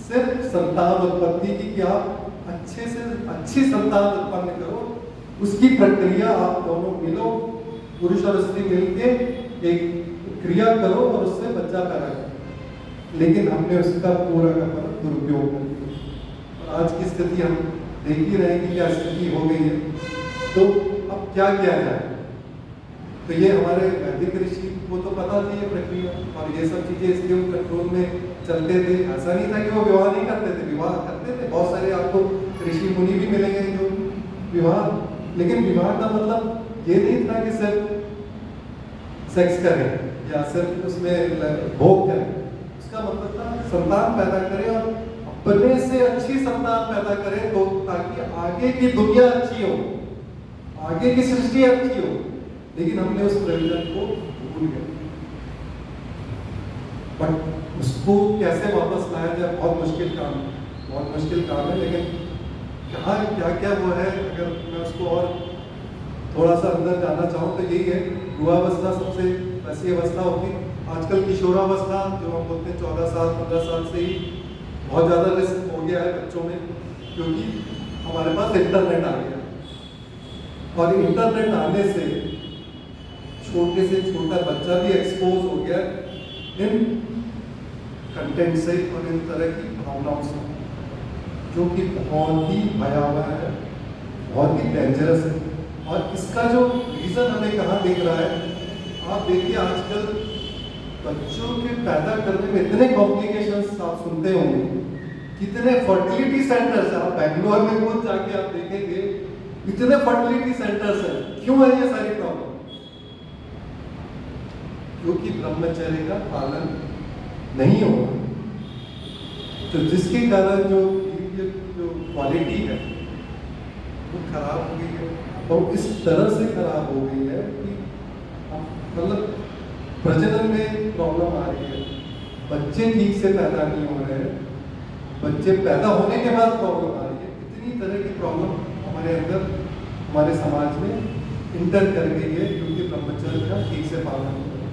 सिर्फ संतान उत्पत्ति की, कि आप अच्छे से अच्छी संतान उत्पन्न करो। उसकी प्रक्रिया, आप दोनों मिलो, पुरुष और स्त्री मिलके एक क्रिया करो और उससे बच्चा पैदा करो। लेकिन हमने उसका पूरा का पूरा दुरुपयोग कर दिया और आज की स्थिति हम देख ही रहे हैं कि क्या स्थिति हो गई है। तो अब क्या किया जाए? तो ये हमारे वैदिक ऋषि को तो पता थी ये प्रक्रिया, और ये सब चीजें इसलिए कंट्रोल में चलते थे। ऐसा नहीं था कि वो विवाह नहीं करते थे, विवाह करते थे। बहुत सारे आपको ऋषि मुनि भी मिलेंगे जो विवाह, लेकिन विवाह का मतलब ये नहीं था कि सिर्फ सेक्स करें या सिर्फ उसमें भोग करें। उसका मतलब था संतान पैदा करें और अपने से अच्छी संतान पैदा करें, तो ताकि आगे की दुनिया अच्छी हो, आगे की सृष्टि अच्छी हो। लेकिन हमने उस प्रयोजन को भूल गए। बट उसको कैसे वापस लाया जाए, बहुत मुश्किल काम है, बहुत मुश्किल काम है। लेकिन कहाँ क्या क्या वो है, अगर मैं उसको और थोड़ा सा अंदर जाना चाहूँ तो यही है। युवावस्था सबसे ऐसी अवस्था होती है, आजकल किशोरावस्था जो हम बोलते हैं 14 साल 15 साल से ही बहुत ज़्यादा रिस्क हो गया है बच्चों में, क्योंकि हमारे पास इंटरनेट आ गया और इंटरनेट आने से छोटे से छोटा बच्चा भी एक्सपोज हो गया इन कंटेंट से और इन तरह की भावनाओं से, जो कि बहुत ही भयावह है, बहुत ही डेंजरस है। और इसका जो रीज़न हमें कहाँ दिख रहा है, आप देखिए आजकल बच्चों के पैदा करने में इतने कॉम्प्लिकेशंस आप सुनते होंगे, कितने फर्टिलिटी सेंटर्स हैं। आप बैंगलोर में खुद जाके आप देखेंगे इतने फर्टिलिटी सेंटर्स हैं। क्यों है ये सारी प्रॉब्लम? क्योंकि ब्रह्मचर्य का पालन नहीं हो रहा, तो जिसके कारण जो क्वालिटी है वो खराब हो गई है, और इस तरह से खराब हो गई है कि मतलब प्रजनन में प्रॉब्लम आ रही है, बच्चे ठीक से पैदा नहीं हो रहे हैं, बच्चे पैदा होने के बाद प्रॉब्लम आ रही है। इतनी तरह की प्रॉब्लम हमारे अंदर, हमारे समाज में इंटर कर गई है, क्योंकि ब्रह्मचर्य का ठीक से पालन नहीं हो रहा।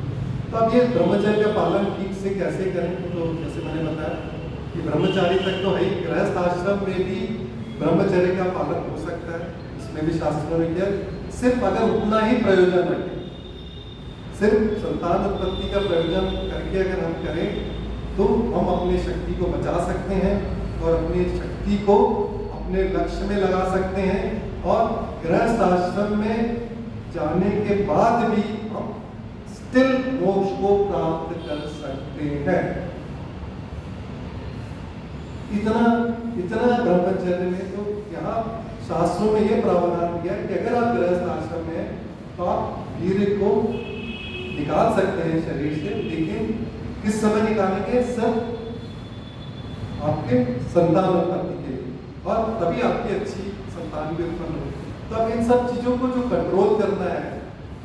तो अब ये ब्रह्मचर्य का पालन ठीक से कैसे करें? तो जैसे मैंने बताया कि ब्रह्मचारी तक तो है ही, गृहस्थ आश्रम में भी ब्रह्मचर्य का पालन हो सकता है। इसमें भी शास्त्रों ने किया, सिर्फ अगर उतना ही प्रयोजन रखें, सिर्फ संतान उत्पत्ति का प्रयोजन करके अगर हम करें तो हम अपनी शक्ति को बचा सकते हैं और अपनी शक्ति को अपने लक्ष्य में लगा सकते हैं, और गृहस्थ आश्रम में जाने के बाद भी हम स्टिल मोक्ष को प्राप्त कर सकते हैं। इतना ब्रह्मचर्य में, तो यहाँ शास्त्रों में ये प्रावधान दिया कि अगर आप गृहस्थ आश्रम में हैं तो आप वीर्य को निकाल सकते हैं शरीर से, लेकिन किस समय निकालेंगे? सिर्फ आपके संतान उत्पत्ति के लिए, और तभी आपकी अच्छी संतान भी उत्पन्न होगी। तो अब इन सब चीज़ों को जो कंट्रोल करना है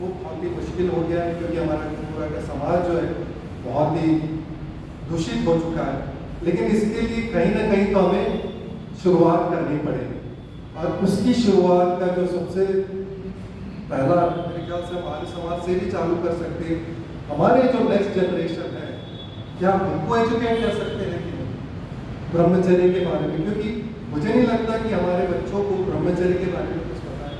वो बहुत ही मुश्किल हो गया है, क्योंकि हमारा पूरा का समाज जो है बहुत ही दूषित हो चुका है। लेकिन इसके लिए कहीं ना कहीं तो हमें शुरुआत करनी पड़ेगी, और उसकी शुरुआत का जो सबसे पहला मेरे ख्याल से हमारे समाज से भी चालू कर सकते हैं। हमारे जो नेक्स्ट जनरेशन है, क्या हम उनको एजुकेट कर सकते हैं कि ब्रह्मचर्य के बारे में? क्योंकि मुझे नहीं लगता कि हमारे बच्चों को ब्रह्मचर्य के बारे में कुछ पता है,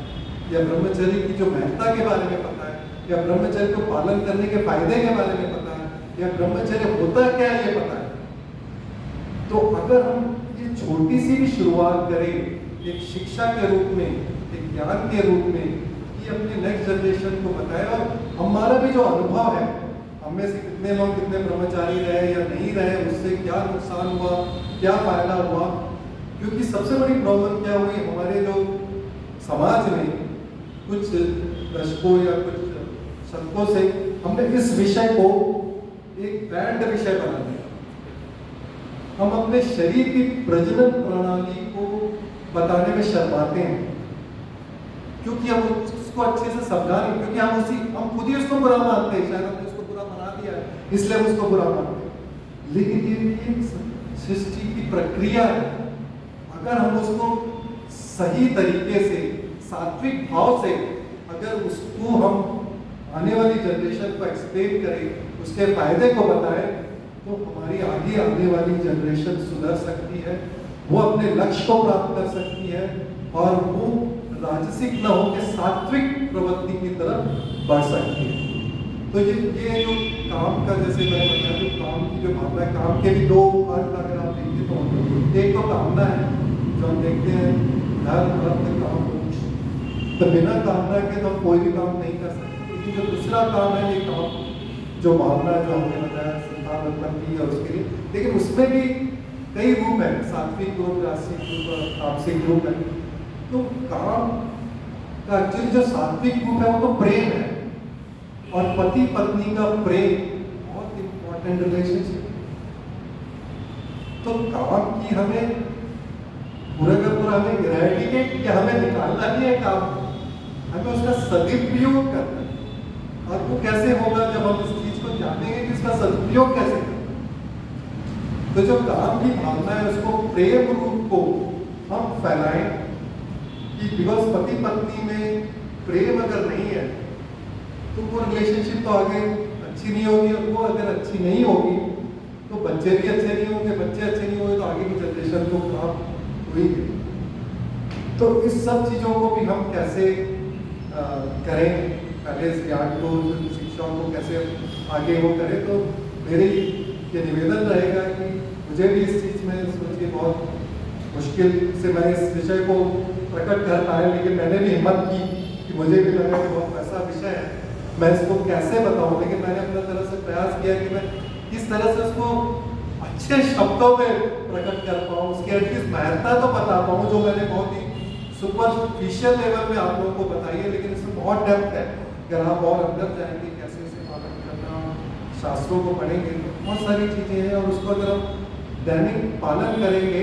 या ब्रह्मचर्य की जो महत्ता के बारे में पता है, या ब्रह्मचर्य को पालन करने के फायदे के बारे में पता है, या ब्रह्मचर्य होता क्या है ये पता है। तो अगर हम ये छोटी सी भी शुरुआत करें, एक शिक्षा के रूप में, एक ज्ञान के रूप में, कि अपने नेक्स्ट जनरेशन को बताएं, और हमारा भी जो अनुभव है, हमें से कितने लोग कितने ब्रह्मचारी रहे या नहीं रहे, उससे क्या नुकसान हुआ, क्या फायदा हुआ। क्योंकि सबसे बड़ी प्रॉब्लम क्या हुई, हमारे जो समाज में कुछ दशकों या कुछ शतकों से हमने इस विषय को एक बैंड विषय बना दिया। हम अपने शरीर की प्रजनन प्रणाली को बताने में शर्माते हैं, क्योंकि हम उसको अच्छे से समझा नहीं, क्योंकि हम खुद ही उसको बुरा मानते हैं। शायद हमने उसको बुरा मना इसलिए हम उसको बुरा मानते हैं। लेकिन ये एक सृष्टि की प्रक्रिया है। अगर हम उसको सही तरीके से, सात्विक भाव से अगर उसको हम आने वाली जनरेशन को एक्सप्लेन करें, उसके फायदे को बताएं, तो हमारी आगे आने वाली जनरेशन सुधर सकती है, वो अपने लक्ष्य को प्राप्त कर सकती है और वो राजसिक न होकर सात्विक प्रवृत्ति की तरफ बढ़ सकती है। तो ये जो काम का, जैसे मैंने बताया, जो काम की जो भावना है, काम के भी दो अर्थ अगर आप देखें तो एक तो कामना है जो हम देखते हैं धर्म अर्थ काम मोक्ष, तो बिना कामना के तो हम कोई भी काम नहीं कर सकते। लेकिन जो दूसरा काम है ये काम जो भावना जो हमने बताया संतान उत्पत्ति और उसके लिए, लेकिन उसमें भी कई रूप है, सात्विक रूप, राजसिक रूप और तामसिक रूप है। तो काम का एक्चुअली जो सात्विक रूप है वो तो प्रेम है, और पति पत्नी का प्रेम बहुत इंपॉर्टेंट रिलेशनशिप। तो काम की हमें पूरा का पूरा हमें इरेडिकेट या हमें निकालना नहीं है काम, हमें उसका सदुपयोग करना है। और वो कैसे होगा जब हम इस चीज को जानेंगे कि इसका सदुपयोग कैसे करना। तो जो काम की भावना है उसको प्रेम रूप को हम फैलाएं कि बिकॉज पति पत्नी में प्रेम अगर नहीं है तो वो रिलेशनशिप तो आगे अच्छी नहीं होगी, और वो अगर अच्छी नहीं होगी तो बच्चे भी अच्छे नहीं होंगे, बच्चे अच्छे नहीं होंगे तो आगे की जनरेशन को खराब हुई। तो इस सब चीज़ों को भी हम कैसे करें, पहले इस ज्ञान को, शिक्षाओं को कैसे आगे वो करें। तो मेरी ये निवेदन रहेगा कि मुझे भी इस चीज़ में सोचिए बहुत मुश्किल से मैं इस विषय को प्रकट कर पाया, लेकिन मैंने भी हिम्मत की कि मुझे भी लगा कि बहुत ऐसा विषय है, मैं इसको कैसे बताऊं। लेकिन मैंने अपना तरह से प्रयास किया कि मैं किस तरह से उसको अच्छे शब्दों में प्रकट कर पाऊँ, उसकी एटलीस्ट महत्ता तो बता पाऊँ, जो मैंने बहुत ही सुपरफिशियल लेवल में आप लोगों को बताई है। लेकिन इसमें बहुत डेप्थ है, अगर आप और अंदर जाएंगे कैसे इसे पालन करना, शास्त्रों को पढ़ेंगे तो बहुत सारी चीज़ें हैं, और उसको अगर हम दैनिक पालन करेंगे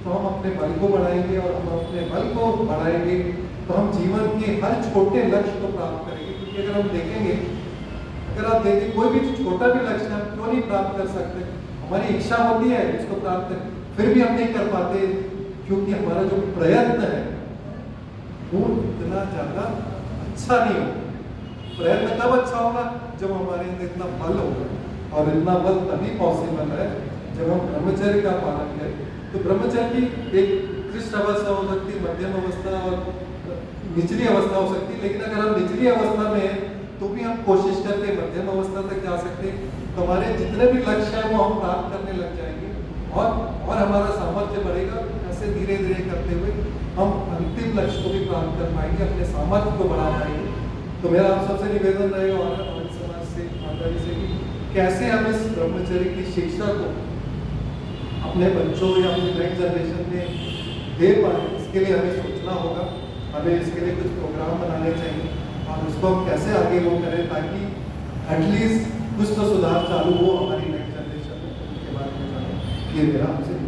तो हम अपने बल को बढ़ाएंगे, और हम अपने बल को बढ़ाएंगे तो हम जीवन के हर छोटे लक्ष्य को प्राप्त करेंगे। क्योंकि अगर हम देखेंगे, अगर आप देखें कोई भी छोटा भी लक्ष्य हम क्यों नहीं प्राप्त कर सकते, हमारी इच्छा होती है उसको प्राप्त करें, फिर भी हम नहीं कर पाते, क्योंकि हमारा जो प्रयत्न है वो इतना ज़्यादा अच्छा नहीं होगा। प्रयत्न तब अच्छा होगा जब हमारे अंदर इतना बल होगा, और इतना बल तभी पॉसिबल है जब हम ब्रह्मचर्य का पालन करें। तो ब्रह्मचर्य की एक उत्कृष्ट अवस्था हो सकती है, मध्यम अवस्था और निचली अवस्था हो सकती है। लेकिन अगर हम निचली अवस्था में हैं तो भी हम कोशिश करके मध्यम अवस्था तक जा सकते हैं, तो हमारे जितने भी लक्ष्य हैं वो हम प्राप्त करने लग जाएंगे, और हमारा सामर्थ्य बढ़ेगा। ऐसे धीरे धीरे करते हुए हम अंतिम लक्ष्य को भी प्राप्त कर पाएंगे, अपने सामर्थ्य को बढ़ा पाएंगे। तो मेरा आप सबसे निवेदन रहेगा और समाज से, माता जी से, कि कैसे हम इस ब्रह्मचर्य की शिक्षा को अपने बच्चों या अपनी नेक्स्ट जनरेशन में दे पाए, इसके लिए हमें सोचना होगा। हमें इसके लिए कुछ प्रोग्राम बनाने चाहिए, और उसको हम कैसे आगे वो करें ताकि एटलीस्ट कुछ तो सुधार चालू हो हमारी नेक्स्ट जनरेशन में, उनके बारे में जाने। ये मेरा आपसे